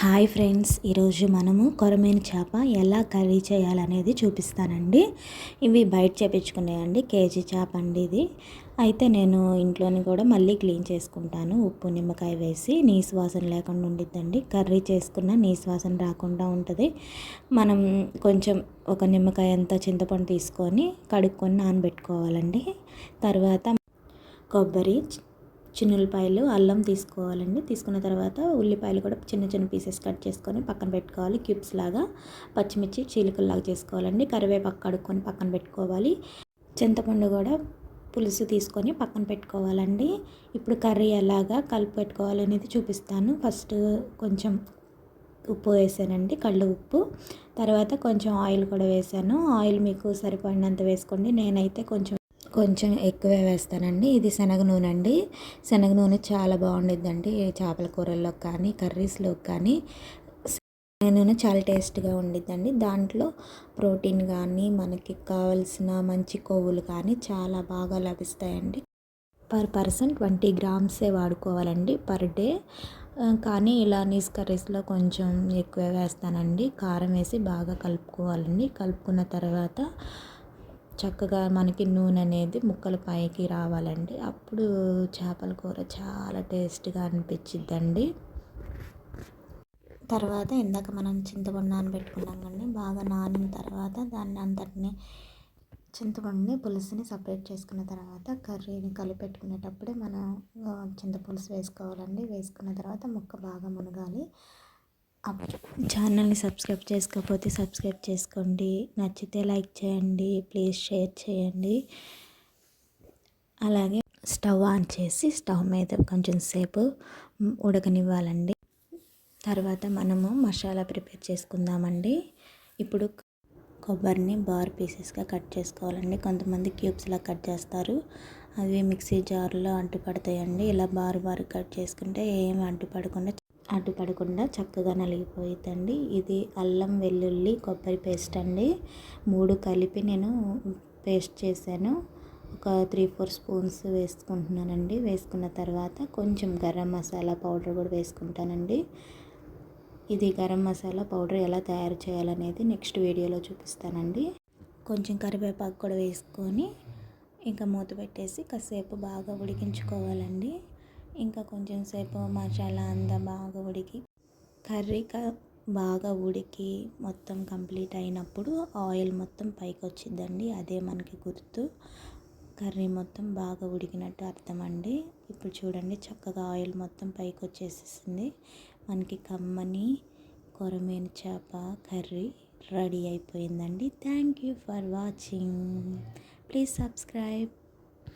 Hi friends, ఈరోజు మనము కొరమీను చేప ఎలా కర్రీ చేయాలనేది చూపిస్తానండి. ఇవి బయట చేపించుకున్నాయండి, కేజీ చేప అండి ఇది. అయితే నేను ఇంట్లోని కూడా మళ్ళీ క్లీన్ చేసుకుంటాను, ఉప్పు నిమ్మకాయ వేసి. నీసు వాసన లేకుండా ఉండిద్దండి. కర్రీ చేసుకున్న నీసు వాసన రాకుండా ఉంటుంది. మనం కొంచెం ఒక నిమ్మకాయ అంత చింతపండు తీసుకొని కడుక్కొని నానబెట్టుకోవాలండి. తర్వాత కొబ్బరి, చిన్నులపాయలు, అల్లం తీసుకోవాలండి. తీసుకున్న తర్వాత ఉల్లిపాయలు కూడా చిన్న చిన్న పీసెస్ కట్ చేసుకొని పక్కన పెట్టుకోవాలి, క్యూబ్స్ లాగా. పచ్చిమిర్చి చీలికల్లాగా చేసుకోవాలండి. కరివేపాకు కడుక్కొని పక్కన పెట్టుకోవాలి. చింతపండు కూడా పులుసు తీసుకొని పక్కన పెట్టుకోవాలండి. ఇప్పుడు కర్రీ ఎలాగా కలిపి పెట్టుకోవాలనేది చూపిస్తాను. ఫస్ట్ కొంచెం ఉప్పు వేసానండి, కళ్ళు ఉప్పు. తర్వాత కొంచెం ఆయిల్ కూడా వేసాను. ఆయిల్ మీకు సరిపడినంత వేసుకోండి. నేనైతే కొంచెం ఎక్కువే వేస్తానండి. ఇది శనగ నూనె అండి. శనగ నూనె చాలా బాగుండిద్దండి చేపల కూరల్లో కానీ కర్రీస్లో కానీ. శనగ నూనె చాలా టేస్ట్గా ఉండిద్దండి. దాంట్లో ప్రోటీన్ కానీ మనకి కావాల్సిన మంచి కొవ్వులు కానీ చాలా బాగా లభిస్తాయండి. పర్ పర్సన్ 20 గ్రామ్సే వాడుకోవాలండి పర్ డే. కానీ ఇలా నీస్ కర్రీస్లో కొంచెం ఎక్కువే వేస్తానండి. కారం వేసి బాగా కలుపుకోవాలండి. కలుపుకున్న తర్వాత చక్కగా మనకి నూనె అనేది ముక్కల పైకి రావాలండి. అప్పుడు చేపల కూర చాలా టేస్ట్గా అనిపించిద్దండి. తర్వాత ఇందాక మనం చింతపండు నానబెట్టుకున్నాం కండి, బాగా నానిన తర్వాత దాన్ని అంతటిని చింతపండుని పులుసుని సపరేట్ చేసుకున్న తర్వాత కర్రీని కలిపెట్టుకునేటప్పుడే మనం చింతపులుసు వేసుకోవాలండి. వేసుకున్న తర్వాత ముక్క బాగా మునగాలి. ఛానల్ని సబ్స్క్రైబ్ చేసుకోకపోతే సబ్స్క్రైబ్ చేసుకోండి. నచ్చితే లైక్ చేయండి, ప్లీజ్ షేర్ చేయండి. అలాగే స్టవ్ ఆన్ చేసి స్టవ్ మీద కొంచెం సేపు ఉడకనివ్వాలండి. తర్వాత మనము మసాలా ప్రిపేర్ చేసుకుందామండి. ఇప్పుడు కొబ్బరిని బార్ పీసెస్గా కట్ చేసుకోవాలండి. కొంతమంది క్యూబ్స్లా కట్ చేస్తారు, అవి మిక్సీ జార్లో అడ్డుపడతాయండి. ఇలా బార్ కట్ చేసుకుంటే ఏం అడ్డుపడకుండా చక్కగా నలిగిపోయిద్దండి. ఇది అల్లం వెల్లుల్లి కొబ్బరి పేస్ట్ అండి. 3 కలిపి నేను పేస్ట్ చేశాను. ఒక 3-4 స్పూన్స్ వేసుకుంటున్నానండి. వేసుకున్న తర్వాత కొంచెం గరం మసాలా పౌడర్ కూడా వేసుకుంటానండి. ఇది గరం మసాలా పౌడర్ ఎలా తయారు చేయాలనేది నెక్స్ట్ వీడియోలో చూపిస్తానండి. కొంచెం కరివేపాకు కూడా వేసుకొని ఇంకా మూత పెట్టేసి కాసేపు బాగా ఉడికించుకోవాలండి. ఇంకా కొంచెం సేపు మసాలా అంతా బాగా ఉడికి కర్రీ బాగా ఉడికి మొత్తం కంప్లీట్ అయినప్పుడు ఆయిల్ మొత్తం పైకి వచ్చిద్దండి. అదే మనకి గుర్తు, కర్రీ మొత్తం బాగా ఉడికినట్టు అర్థం అండి. ఇప్పుడు చూడండి, చక్కగా ఆయిల్ మొత్తం పైకి వచ్చేసేసింది. మనకి కమ్మని కొరమీను చేప కర్రీ రెడీ అయిపోయిందండి. Thank you for watching. Please subscribe.